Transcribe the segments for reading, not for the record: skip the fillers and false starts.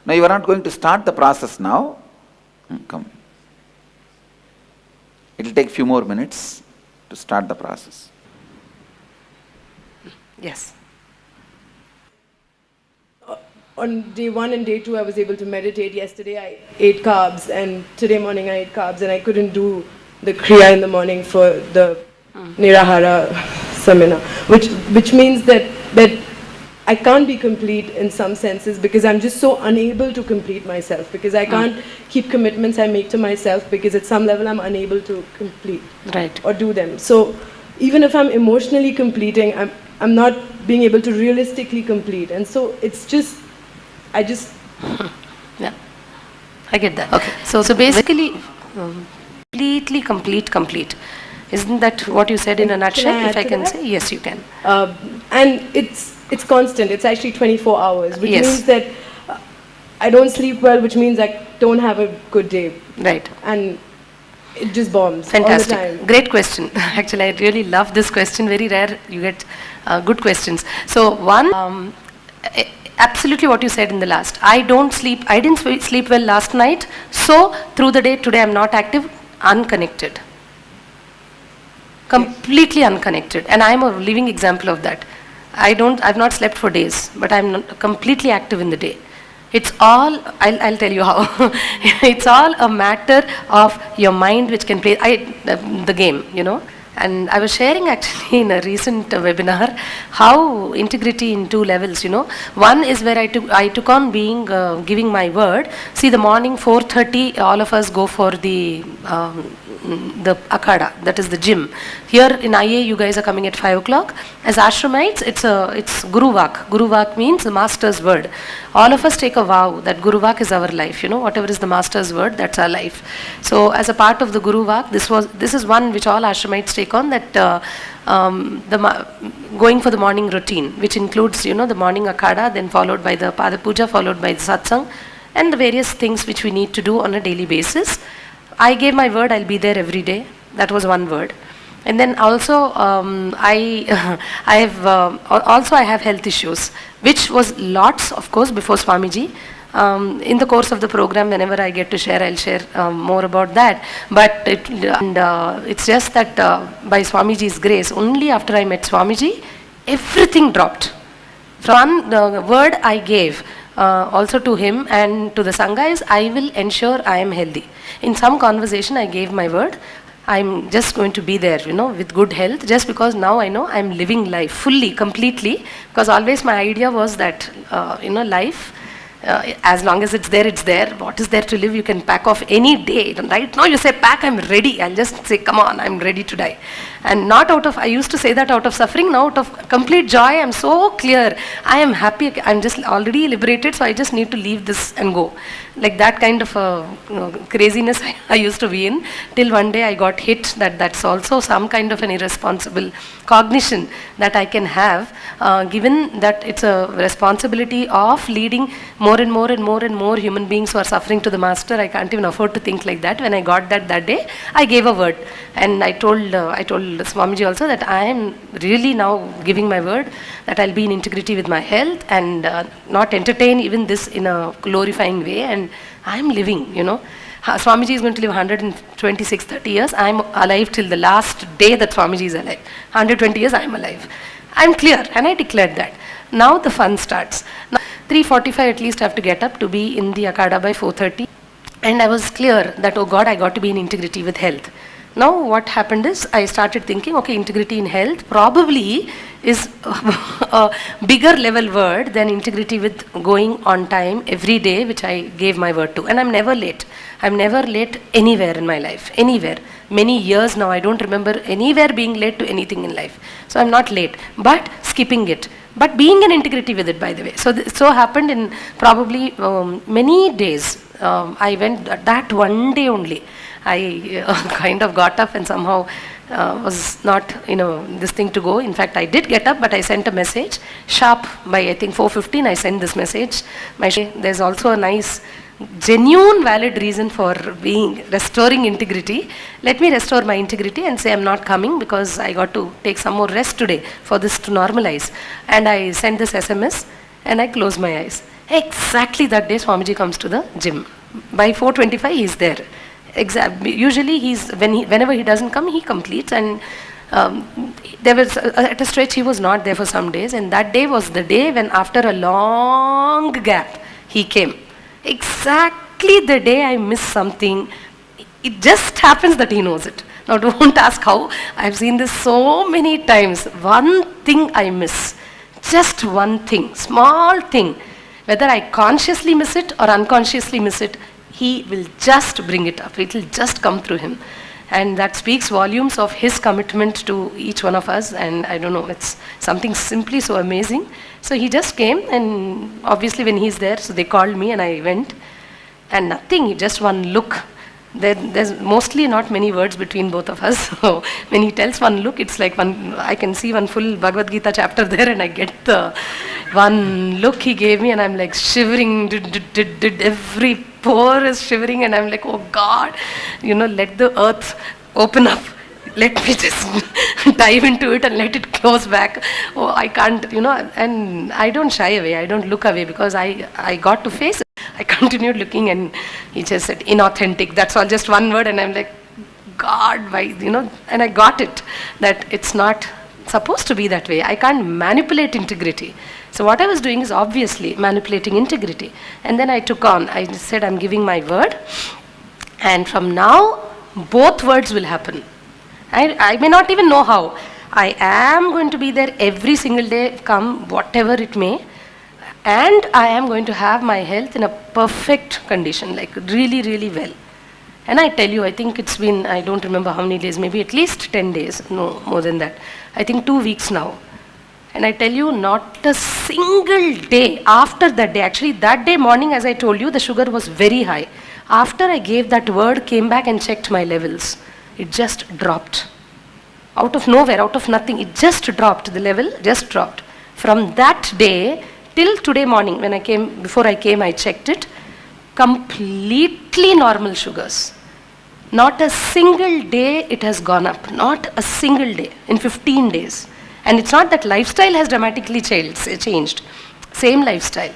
No, you are not going to start the process now. Come. It will take few more minutes to start the process. Yes. On day 1 and day 2, I was able to meditate. Yesterday, I ate carbs, and today morning, I ate carbs, and I couldn't do the Kriya in the morning for the Nirahara Samina, which means that I can't be complete in some senses because I'm just so unable to complete myself, because I can't keep commitments I make to myself, because at some level I'm unable to complete or do them. So even if I'm emotionally completing, I'm not being able to realistically complete. And so it's just, yeah, I get that. Okay. So basically, completely complete. Isn't that what you said in a nutshell? If I can say, yes, you can. And it's constant. It's actually 24 hours, which means that I don't sleep well, which means I don't have a good day. Right. And it just bombs Fantastic. all the time. Great question. Actually, I really love this question. Very rare you get good questions. So one, absolutely what you said in the last. I didn't sleep well last night. So through the day, today I'm not active, unconnected. Completely unconnected. And I'm a living example of that. I've not slept for days, but I'm completely active in the day. It's all, I'll tell you how. It's all a matter of your mind which can play the game, you know. And I was sharing actually in a recent webinar how integrity in 2 levels, you know. One is where I took on being, giving my word. See, the morning 4:30, all of us go for the akhada, that is the gym. Here in IA, you guys are coming at 5 o'clock. As ashramites, it's Guru Vak. Guru Vak means the master's word. All of us take a vow that Guru Vak is our life, you know, whatever is the master's word, that's our life. So as a part of the Guru Vak, this is one which all ashramites take on, that going for the morning routine, which includes, you know, the morning akhada, then followed by the Pada Puja, followed by the satsang, and the various things which we need to do on a daily basis. I gave my word, I'll be there every day. That was one word. And then also, I have health issues, which was lots, of course, before Swamiji. In the course of the program, whenever I get to share, I'll share more about that. But it's just that by Swamiji's grace, only after I met Swamiji, everything dropped. From the word I gave, also to him and to the Sangha, is I will ensure I am healthy. In some conversation, I gave my word. I'm just going to be there, you know, with good health, just because now I know I'm living life fully, completely, because always my idea was that, you know, life, as long as it's there. What is there to live? You can pack off any day. Right now you say, pack, I'm ready. I'll just say, come on, I'm ready to die. And not out of, I used to say that out of suffering, now out of complete joy. I'm so clear. I am happy. I'm just already liberated, so I just need to leave this and go. Like that kind of craziness I used to be in, till one day I got hit that that's also some kind of an irresponsible cognition that I can have, given that it's a responsibility of leading more and more human beings who are suffering to the master. I can't even afford to think like that. When I got that day, I gave a word, and I told Swamiji also that I am really now giving my word that I'll be in integrity with my health and not entertain even this in a glorifying way, and I'm living, you know. Swamiji is going to live 126, 30 years. I'm alive till the last day that Swamiji is alive. 120 years, I'm alive. I'm clear, and I declared that. Now the fun starts. Now, 3:45 at least I have to get up to be in the Akhada by 4:30. And I was clear that, oh God, I got to be in integrity with health. Now what happened is, I started thinking, okay, integrity in health probably is a bigger level word than integrity with going on time every day, which I gave my word to. And I'm never late. I'm never late anywhere in my life, anywhere. Many years now, I don't remember anywhere being late to anything in life. So I'm not late, but skipping it. But being in integrity with it, by the way. So so happened in probably many days. I went that one day only. I kind of got up and somehow was not, you know, this thing to go. In fact, I did get up, but I sent a message sharp by I think 4:15. I sent this message. There's also a nice, genuine, valid reason for restoring integrity. Let me restore my integrity and say I'm not coming because I got to take some more rest today for this to normalize. And I sent this SMS and I closed my eyes. Exactly that day, Swamiji comes to the gym. By 4:25, he's there. Usually, whenever he doesn't come, he completes. And there was at a stretch he was not there for some days, and that day was the day when, after a long gap, he came. Exactly the day I missed something. It just happens that he knows it. Now, don't ask how. I've seen this so many times. One thing I miss, just one thing, small thing. Whether I consciously miss it or unconsciously miss it, he will just bring it up. It will just come through him. And that speaks volumes of his commitment to each one of us. And I don't know, it's something simply so amazing. So he just came, and obviously when he's there, so they called me and I went. And nothing, just one look. There's mostly not many words between both of us. So when he tells one look, it's like I can see one full Bhagavad Gita chapter there, and I get the one look he gave me, and I'm like shivering. Every pore is shivering, and I'm like, oh God, let the earth open up. Let me just dive into it and let it close back. Oh, I can't, and I don't shy away. I don't look away, because I got to face it. I continued looking, and he just said, inauthentic. That's all, just one word. And I'm like, God, why, and I got it, that it's not supposed to be that way. I can't manipulate integrity. So what I was doing is obviously manipulating integrity. And then I took on, I said, I'm giving my word, and from now, both words will happen. I may not even know how. I am going to be there every single day, come whatever it may, and I am going to have my health in a perfect condition, like really, really well. And I tell you, I think it's been, I don't remember how many days, maybe at least 10 days, no more than that. I think 2 weeks now. And I tell you, not a single day after that day, actually that day morning, as I told you, the sugar was very high. After I gave that word, came back and checked my levels. It just dropped. Out of nowhere, out of nothing, it just dropped. The level just dropped. From that day till today morning, before I came, I checked it. Completely normal sugars. Not a single day it has gone up. Not a single day in 15 days. And it's not that lifestyle has dramatically changed. Same lifestyle.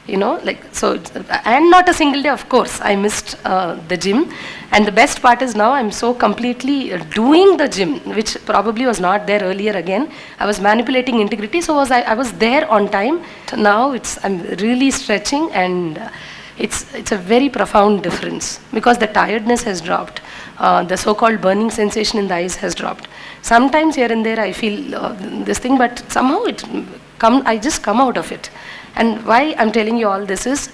And not a single day, of course, I missed the gym. And the best part is now I'm so completely doing the gym, which probably was not there earlier again. I was manipulating integrity, so I was there on time. Now I'm really stretching, and it's a very profound difference, because the tiredness has dropped. The so-called burning sensation in the eyes has dropped. Sometimes here and there I feel this thing, but somehow I just come out of it. And why I'm telling you all this is,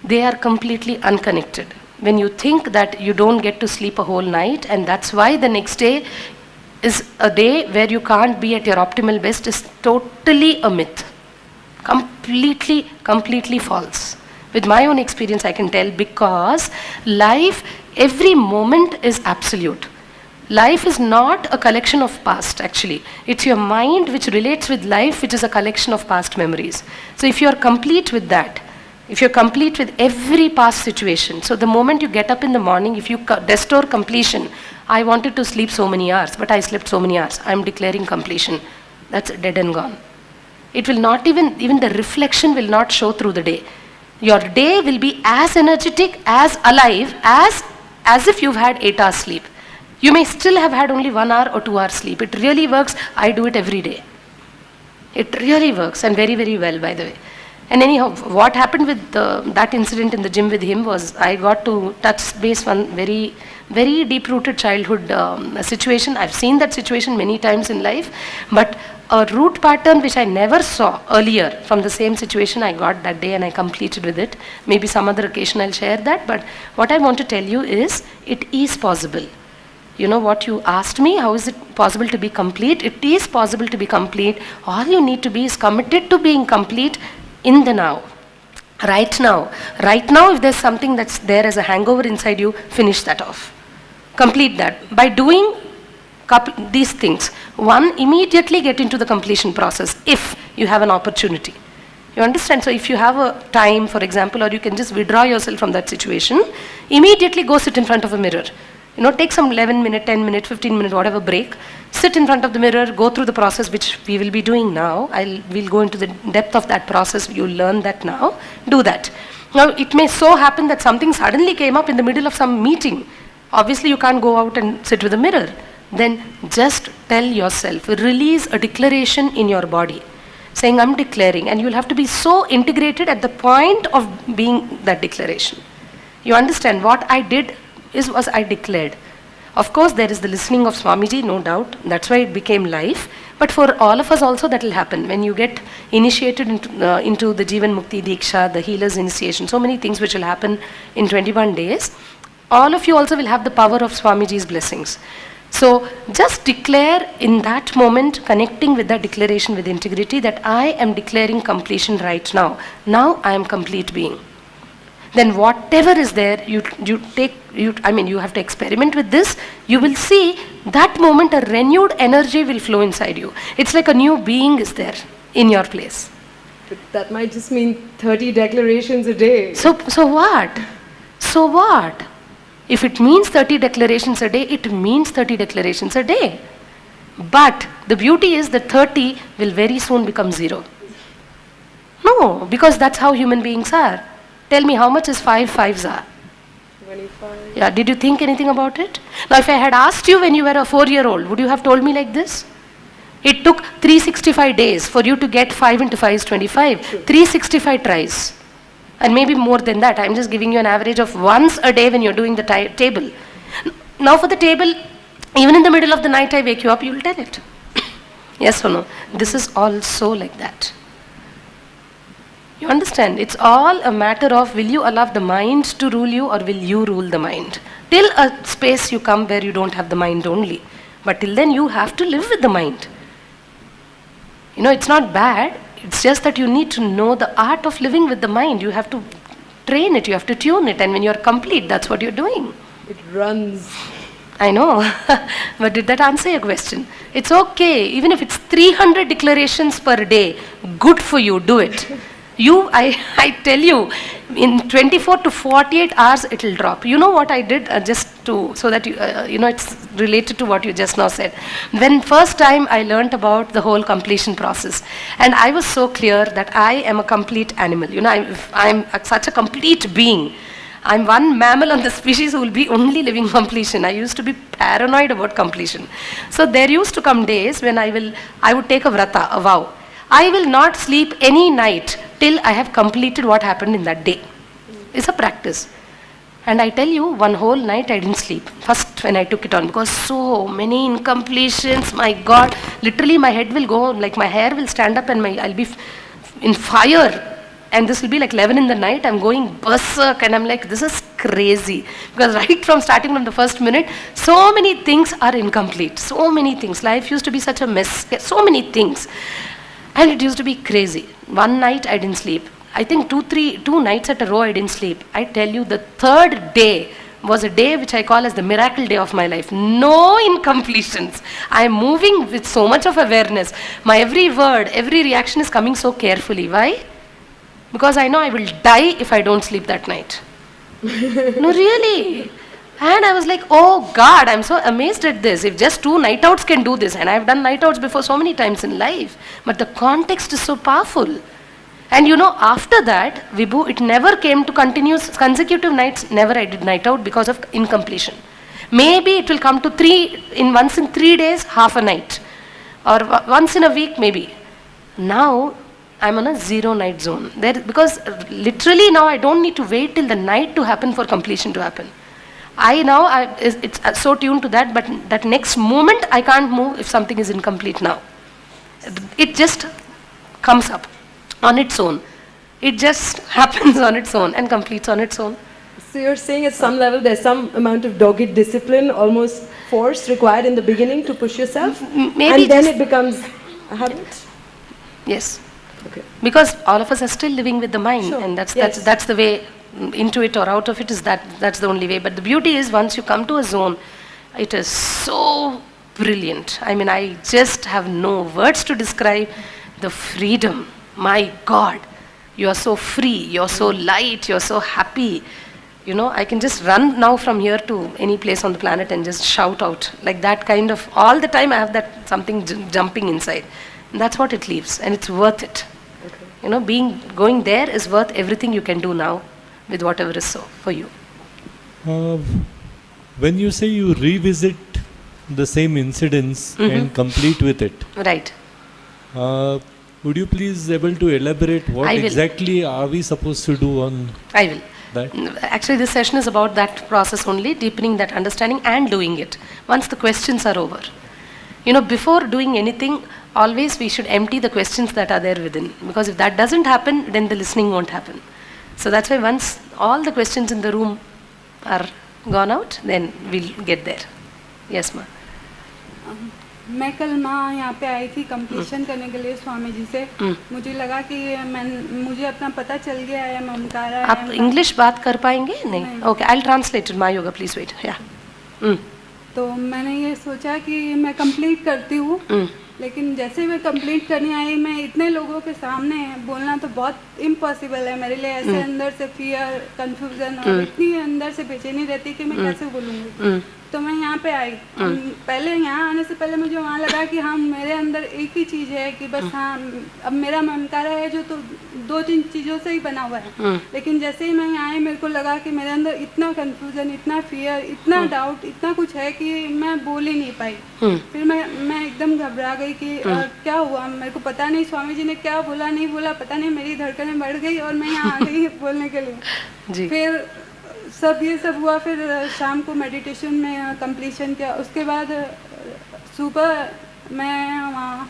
they are completely unconnected. When you think that you don't get to sleep a whole night, and that's why the next day is a day where you can't be at your optimal best, is totally a myth. Completely false. With my own experience I can tell, because life, every moment is absolute. Life is not a collection of past, actually. It's your mind which relates with life, which is a collection of past memories. So if you're complete with that, if you're complete with every past situation, so the moment you get up in the morning, if you restore completion, I wanted to sleep so many hours, but I slept so many hours, I'm declaring completion. That's dead and gone. It will not even the reflection will not show through the day. Your day will be as energetic, as alive, as if you've had 8 hours sleep. You may still have had only 1 hour or 2 hours sleep. It really works. I do it every day. It really works, and very, very well, by the way. And anyhow, what happened with that incident in the gym with him was, I got to touch base one very, very deep-rooted childhood situation. I've seen that situation many times in life, but a root pattern which I never saw earlier from the same situation I got that day, and I completed with it. Maybe some other occasion I'll share that, but what I want to tell you is, it is possible. You know what you asked me, how is it possible to be complete? It is possible to be complete. All you need to be is committed to being complete in the now. Right now. Right now, if there's something that's there as a hangover inside you, finish that off. Complete that. By doing these things, one, immediately get into the completion process if you have an opportunity. You understand? So if you have a time, for example, or you can just withdraw yourself from that situation, immediately go sit in front of a mirror. Take some 11 minute, 10 minute, 15 minute, whatever break. Sit in front of the mirror, go through the process which we will be doing now. We'll go into the depth of that process. You'll learn that now. Do that. Now, it may so happen that something suddenly came up in the middle of some meeting. Obviously, you can't go out and sit with a mirror. Then just tell yourself, release a declaration in your body, saying, I'm declaring, and you'll have to be so integrated at the point of being that declaration. You understand what I did was I declared. Of course, there is the listening of Swamiji, no doubt. That's why it became life. But for all of us also, that will happen. When you get initiated into the Jivan Mukti Diksha, the healer's initiation, so many things which will happen in 21 days, all of you also will have the power of Swamiji's blessings. So just declare in that moment, connecting with that declaration with integrity, that I am declaring completion right now. Now I am complete being. Then whatever is there, you have to experiment with this. You will see that moment a renewed energy will flow inside you. It's like a new being is there in your place. But that might just mean 30 declarations a day. So what? So what? If it means 30 declarations a day, it means 30 declarations a day. But the beauty is that 30 will very soon become 0. No, because that's how human beings are. Tell me, how much is 5 fives are? 25. Yeah, did you think anything about it? Now, if I had asked you when you were a 4-year-old, would you have told me like this? It took 365 days for you to get 5 into 5 is 25. 365 tries. And maybe more than that. I'm just giving you an average of once a day when you're doing the table. Now for the table, even in the middle of the night I wake you up, you'll tell it. Yes or no? This is also like that. You understand? It's all a matter of, will you allow the mind to rule you or will you rule the mind? Till a space you come where you don't have the mind only. But till then you have to live with the mind. It's not bad. It's just that you need to know the art of living with the mind. You have to train it, you have to tune it, and when you're complete, that's what you're doing. It runs. I know, but did that answer your question? It's okay, even if it's 300 declarations per day, good for you, do it. I tell you, in 24 to 48 hours, it will drop. You know what I did, so that it's related to what you just now said. When first time I learnt about the whole completion process, and I was so clear that I am a complete animal. I'm such a complete being. I'm one mammal on the species who will be only living completion. I used to be paranoid about completion. So there used to come days when I would take a vrata, a vow. I will not sleep any night till I have completed what happened in that day. It's a practice. And I tell you, one whole night I didn't sleep. First when I took it on, because so many incompletions, my God, literally my head will go, like my hair will stand up and I'll be in fire. And this will be like 11 in the night, I'm going berserk and I'm like, this is crazy. Because right from starting from the first minute, so many things are incomplete. So many things. Life used to be such a mess. So many things. And it used to be crazy. One night I didn't sleep. I think 2 nights at a row I didn't sleep. I tell you, the third day was a day which I call as the miracle day of my life. No incompletions. I am moving with so much of awareness. My every word, every reaction is coming so carefully. Why? Because I know I will die if I don't sleep that night. No, really. And I was like, oh God, I'm so amazed at this. If just 2 night outs can do this, and I've done night outs before so many times in life, but the context is so powerful. And after that, Vibhu, it never came to consecutive nights, never I did night out because of incompletion. Maybe it will come to once in 3 days, half a night. Or once in a week, maybe. Now, I'm on a 0 night zone. Because literally now I don't need to wait till the night to happen for completion to happen. It's so tuned to that, but that next moment I can't move if something is incomplete now. It just comes up on its own. It just happens on its own and completes on its own. So you're saying at some level there's some amount of dogged discipline, almost force required in the beginning to push yourself? Maybe and then it becomes a habit? Yes. Okay. Because all of us are still living with the mind, sure. And that's the way into it or out of it, that's the only way. But the beauty is, once you come to a zone, it is so brilliant. I just have no words to describe the freedom. My God, you are so free, you're so light, you're so happy. You know, I can just run now from here to any place on the planet and just shout out. Like that kind of, all the time I have that something jumping inside. And that's what it leaves, and it's worth it. Okay. You know, going there is worth everything you can do now with whatever is so for you. When you say you revisit the same incidents and complete with it, Right. would you please able to elaborate what I will. exactly are we supposed to do on I will. that? Actually, this session is about that process only, deepening that understanding and doing it once the questions are over. You know, before doing anything, always we should empty the questions that are there within. Because if that doesn't happen, then the listening won't happen. So that's why once all the questions in the room are gone out, then we'll get there. Yes, ma. मैं कल माँ यहाँ पे आई थी completion करने के लिए स्वामी जी से. मुझे लगा कि मुझे अपना पता चल गया है, ममकारा है. आप इंग्लिश बात कर पाएंगे? नहीं. Okay, I will translate it. माँ योगा, प्लीज वेट. या. तो मैंने ये सोचा कि मैं कंप्लीट करती हूँ, लेकिन जैसे मैं कंप्लीट करने आई, मैं इतने लोगों के सामने बोलना तो बहुत इम्पॉसिबल है मेरे लिए. ऐसे अंदर से फियर, कंफ्यूजन और इतनी अंदर से बेचैनी रहती कि मैं कैसे बोलूँगी. तो मैं यहाँ पे आई. पहले यहाँ आने से पहले मुझे वहाँ लगा कि हाँ, मेरे अंदर एक ही चीज़ है कि बस हाँ, अब मेरा ममकारा है जो तो 2-3 चीज़ों से ही बना हुआ है. लेकिन जैसे ही मैं यहाँ आई, मेरे को लगा कि मेरे अंदर इतना कंफ्यूजन, इतना फियर, इतना डाउट, इतना कुछ है कि मैं बोल ही नहीं पाई. फिर मैं एकदम घबरा गई कि क्या हुआ, मेरे को पता नहीं स्वामी जी ने क्या बोला, नहीं बोला, पता नहीं. मेरी धड़कनें बढ़ गई और मैं यहाँ आ गई बोलने के लिए. फिर ये सब हुआ. फिर शाम को मेडिटेशन में कंप्लीशन किया. उसके बाद सुबह मैं वहाँ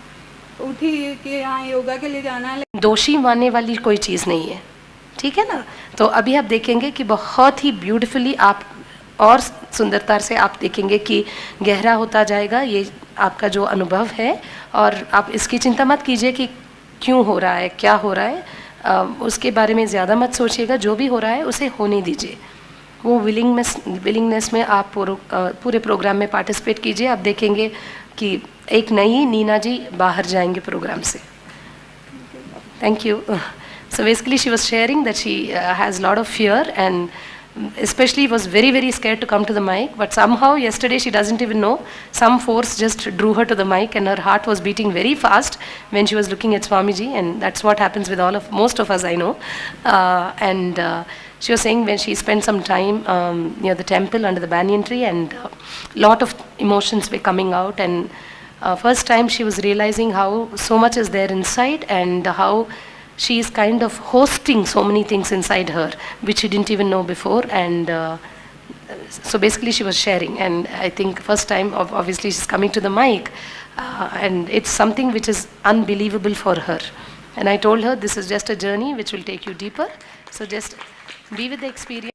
उठी कि यहाँ योगा के लिए जाना है. दोषी मानने वाली कोई चीज़ नहीं है, ठीक है ना. तो अभी आप देखेंगे कि बहुत ही ब्यूटीफुली आप और सुंदरता से आप देखेंगे कि गहरा होता जाएगा ये आपका जो अनुभव है. और आप इसकी चिंता मत कीजिए कि क्यों हो रहा है, क्या हो रहा है, उसके बारे में ज़्यादा मत सोचिएगा. जो भी हो रहा है उसे होने दीजिए. वो विलिंगनेस में आप पूरे प्रोग्राम में पार्टिसिपेट कीजिए. आप देखेंगे कि एक नई नीना जी बाहर जाएंगे प्रोग्राम से. Thank you. So basically she was sharing that she has a lot of fear and especially was very, very scared to come to the mic, but somehow yesterday she doesn't even know, some force just drew her to the mic and her heart was beating very fast when she was looking at Swamiji, and that's what happens with most of us, I know. And she was saying when she spent some time near the temple under the banyan tree, and lot of emotions were coming out, and first time she was realizing how so much is there inside and how she is kind of hosting so many things inside her which she didn't even know before. And so basically she was sharing, and I think first time obviously she's coming to the mic, and it's something which is unbelievable for her. And I told her this is just a journey which will take you deeper, so just be with the experience.